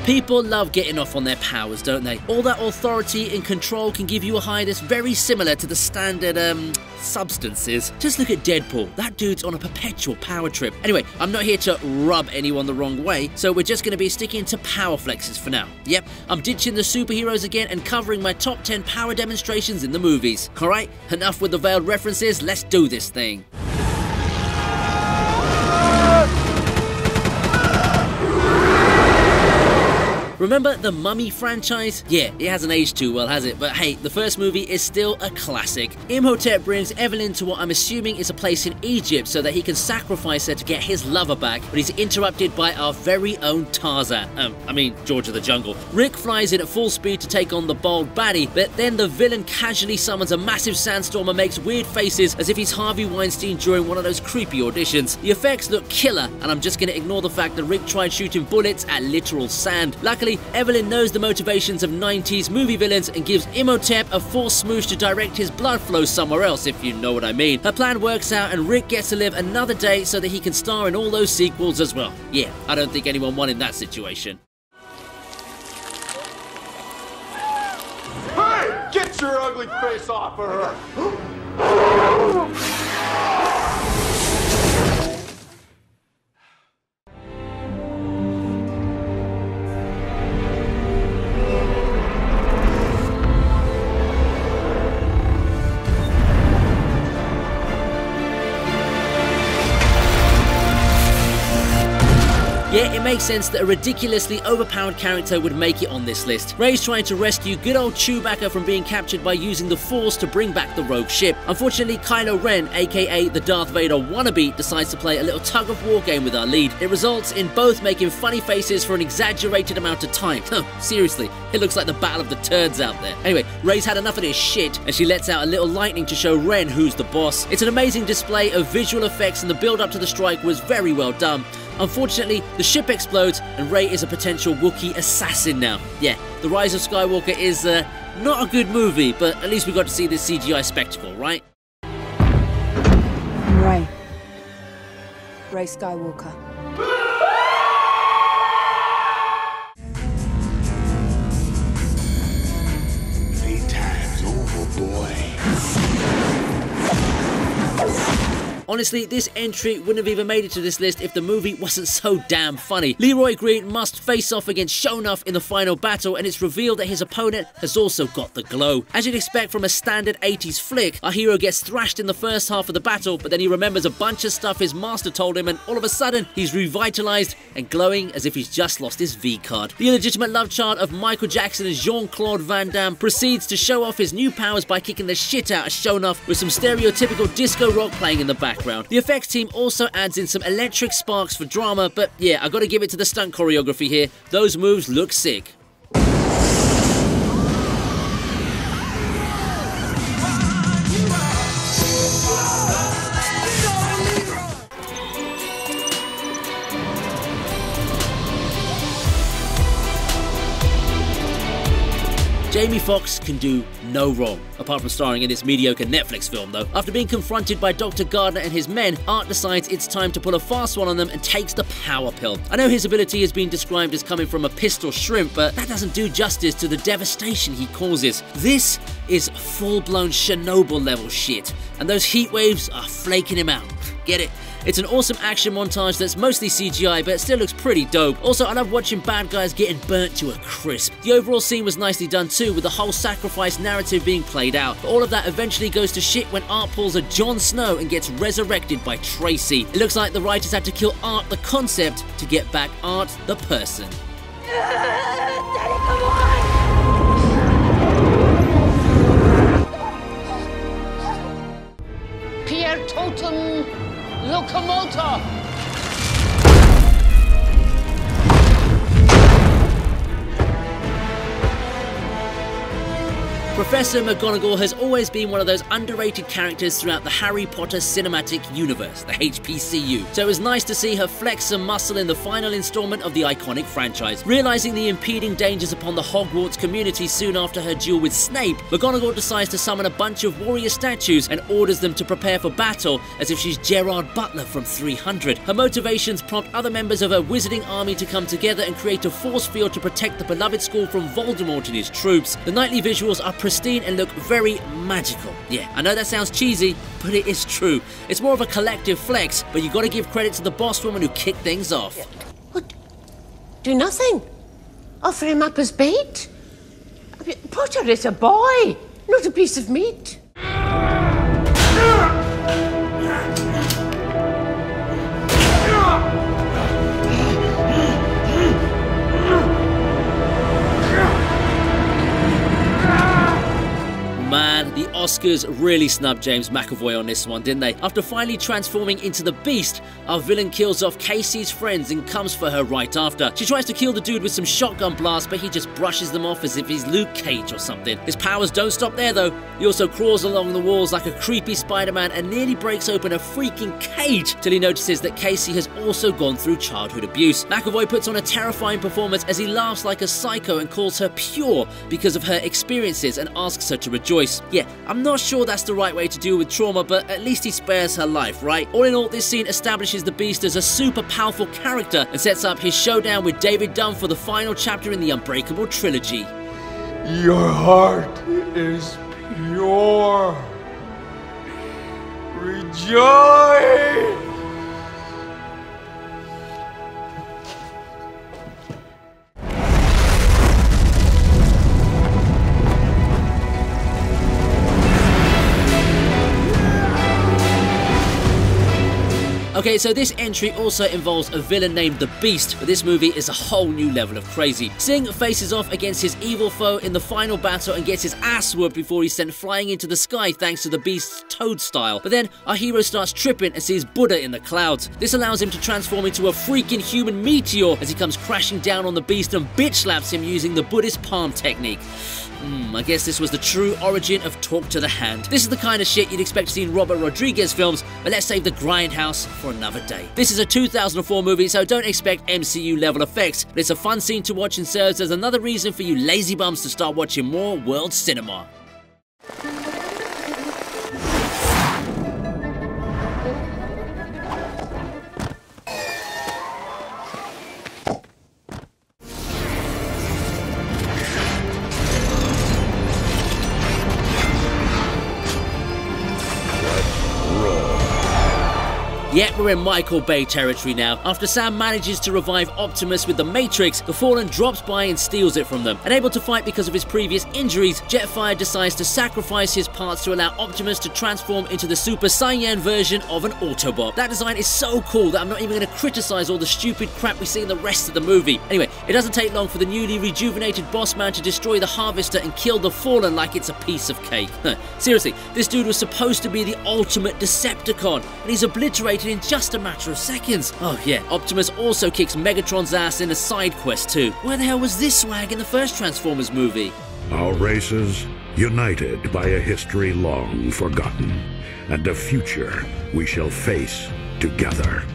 People love getting off on their powers, don't they? All that authority and control can give you a high that's very similar to the standard, substances. Just look at Deadpool. That dude's on a perpetual power trip. Anyway, I'm not here to rub anyone the wrong way, so we're just going to be sticking to power flexes for now. Yep, I'm ditching the superheroes again and covering my top 10 power demonstrations in the movies. Alright, enough with the veiled references, let's do this thing. Remember the Mummy franchise? Yeah, it hasn't aged too well, has it? But hey, the first movie is still a classic. Imhotep brings Evelyn to what I'm assuming is a place in Egypt so that he can sacrifice her to get his lover back, but he's interrupted by our very own Tarzan. George of the Jungle. Rick flies in at full speed to take on the bold baddie, but then the villain casually summons a massive sandstorm and makes weird faces as if he's Harvey Weinstein during one of those creepy auditions. The effects look killer, and I'm just gonna ignore the fact that Rick tried shooting bullets at literal sand. Luckily, Evelyn knows the motivations of 90s movie villains and gives Imhotep a force smoosh to direct his blood flow somewhere else, if you know what I mean. Her plan works out and Rick gets to live another day so that he can star in all those sequels as well. Yeah, I don't think anyone won in that situation. Hey! Get your ugly face off of her! Yeah, it makes sense that a ridiculously overpowered character would make it on this list. Rey's trying to rescue good old Chewbacca from being captured by using the Force to bring back the rogue ship. Unfortunately, Kylo Ren, aka the Darth Vader wannabe, decides to play a little tug-of-war game with our lead. It results in both making funny faces for an exaggerated amount of time. Seriously, it looks like the Battle of the Turds out there. Anyway, Rey's had enough of this shit, and she lets out a little lightning to show Ren who's the boss. It's an amazing display of visual effects, and the build-up to the strike was very well done. Unfortunately, the ship explodes and Rey is a potential Wookiee assassin now. Yeah, The Rise of Skywalker is not a good movie, but at least we got to see this CGI spectacle, right? Rey Skywalker. Playtime's over, boy. Honestly, this entry wouldn't have even made it to this list if the movie wasn't so damn funny. Leroy Green must face off against Sho'nuff in the final battle, and it's revealed that his opponent has also got the glow. As you'd expect from a standard 80s flick, our hero gets thrashed in the first half of the battle, but then he remembers a bunch of stuff his master told him, and all of a sudden, he's revitalized and glowing as if he's just lost his V-card. The illegitimate love child of Michael Jackson and Jean-Claude Van Damme proceeds to show off his new powers by kicking the shit out of Sho'nuff with some stereotypical disco rock playing in the background. The effects team also adds in some electric sparks for drama, but yeah, I gotta give it to the stunt choreography here. Those moves look sick. Jamie Foxx can do no wrong, apart from starring in this mediocre Netflix film though. After being confronted by Dr. Gardner and his men, Art decides it's time to pull a fast one on them and takes the power pill. I know his ability has been described as coming from a pistol shrimp, but that doesn't do justice to the devastation he causes. This is full-blown Chernobyl level shit, and those heat waves are flaking him out. Get it? It's an awesome action montage that's mostly CGI, but it still looks pretty dope. Also, I love watching bad guys getting burnt to a crisp. The overall scene was nicely done too, with the whole sacrifice narrative being played out. But all of that eventually goes to shit when Art pulls a Jon Snow and gets resurrected by Tracy. It looks like the writers had to kill Art the concept to get back Art the person. Daddy, come on! Pierre Totem Locomotor! Professor McGonagall has always been one of those underrated characters throughout the Harry Potter cinematic universe, the HPCU, so it was nice to see her flex some muscle in the final installment of the iconic franchise. Realizing the impeding dangers upon the Hogwarts community soon after her duel with Snape, McGonagall decides to summon a bunch of warrior statues and orders them to prepare for battle as if she's Gerard Butler from 300. Her motivations prompt other members of her wizarding army to come together and create a force field to protect the beloved school from Voldemort and his troops. The nightly visuals are pristine and look very magical. Yeah, I know that sounds cheesy, but it is true. It's more of a collective flex, but you gotta give credit to the boss woman who kicked things off. What? Do nothing? Offer him up as bait? I mean, Potter is a boy, not a piece of meat. Man, the Oscars really snubbed James McAvoy on this one, didn't they? After finally transforming into the Beast, our villain kills off Casey's friends and comes for her right after. She tries to kill the dude with some shotgun blasts, but he just brushes them off as if he's Luke Cage or something. His powers don't stop there though. He also crawls along the walls like a creepy Spider-Man and nearly breaks open a freaking cage till he notices that Casey has also gone through childhood abuse. McAvoy puts on a terrifying performance as he laughs like a psycho and calls her pure because of her experiences and asks her to rejoice. Yeah, I'm not sure that's the right way to deal with trauma, but at least he spares her life, right? All in all, this scene establishes the Beast as a super powerful character and sets up his showdown with David Dunn for the final chapter in the Unbreakable trilogy. Your heart is pure. Rejoice! Okay, so this entry also involves a villain named the Beast, but this movie is a whole new level of crazy. Singh faces off against his evil foe in the final battle and gets his ass whooped before he's sent flying into the sky thanks to the Beast's toad style. But then our hero starts tripping and sees Buddha in the clouds. This allows him to transform into a freaking human meteor as he comes crashing down on the Beast and bitch slaps him using the Buddhist palm technique. I guess this was the true origin of Talk to the Hand. This is the kind of shit you'd expect to see in Robert Rodriguez films, but let's save the grindhouse for another day. This is a 2004 movie, so don't expect MCU level effects, but it's a fun scene to watch and serves as another reason for you lazy bums to start watching more world cinema. Yet we're in Michael Bay territory now. After Sam manages to revive Optimus with the Matrix, the Fallen drops by and steals it from them. Unable to fight because of his previous injuries, Jetfire decides to sacrifice his parts to allow Optimus to transform into the Super Saiyan version of an Autobot. That design is so cool that I'm not even going to criticize all the stupid crap we see in the rest of the movie. Anyway, it doesn't take long for the newly rejuvenated boss man to destroy the Harvester and kill the Fallen like it's a piece of cake. Seriously, this dude was supposed to be the ultimate Decepticon, and he's obliterated in just a matter of seconds. Oh yeah, Optimus also kicks Megatron's ass in a side quest too. Where the hell was this swag in the first Transformers movie? Our races, united by a history long forgotten, and a future we shall face together.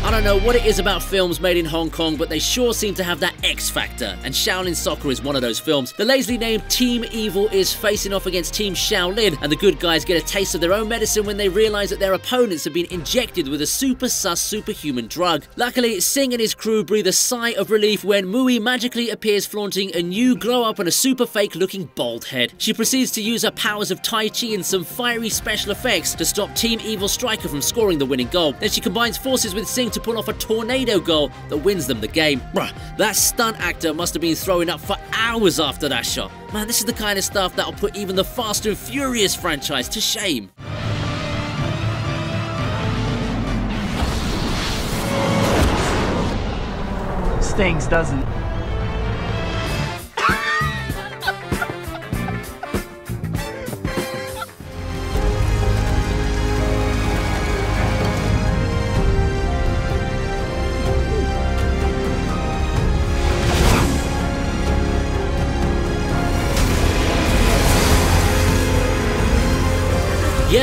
I don't know what it is about films made in Hong Kong, but they sure seem to have that X factor, and Shaolin Soccer is one of those films. The lazily named Team Evil is facing off against Team Shaolin, and the good guys get a taste of their own medicine when they realize that their opponents have been injected with a super sus superhuman drug. Luckily, Singh and his crew breathe a sigh of relief when Mui magically appears flaunting a new glow-up and a super fake-looking bald head. She proceeds to use her powers of Tai Chi and some fiery special effects to stop Team Evil Striker from scoring the winning goal. Then she combines forces with Singh to pull off a tornado goal that wins them the game. Bruh, that stunt actor must have been throwing up for hours after that shot. Man, this is the kind of stuff that'll put even the Fast and Furious franchise to shame. Stings, doesn't.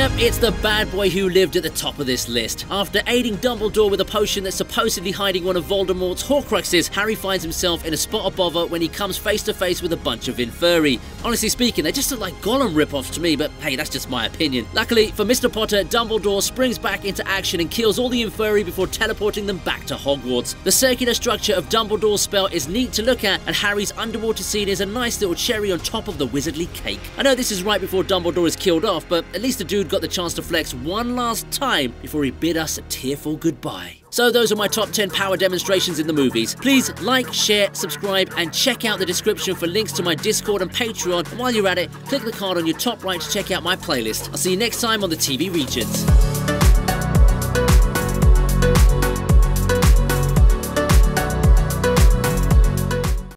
Yep, it's the bad boy who lived at the top of this list. After aiding Dumbledore with a potion that's supposedly hiding one of Voldemort's Horcruxes, Harry finds himself in a spot of bother when he comes face to face with a bunch of Inferi. Honestly speaking, they just look like Gollum rip-offs to me, but hey, that's just my opinion. Luckily for Mr. Potter, Dumbledore springs back into action and kills all the Inferi before teleporting them back to Hogwarts. The circular structure of Dumbledore's spell is neat to look at, and Harry's underwater scene is a nice little cherry on top of the wizardly cake. I know this is right before Dumbledore is killed off, but at least the dude got the chance to flex one last time before he bid us a tearful goodbye. So those are my top 10 power demonstrations in the movies. Please like, share, subscribe, and check out the description for links to my Discord and Patreon. And while you're at it, click the card on your top right to check out my playlist. I'll see you next time on the TV Regent.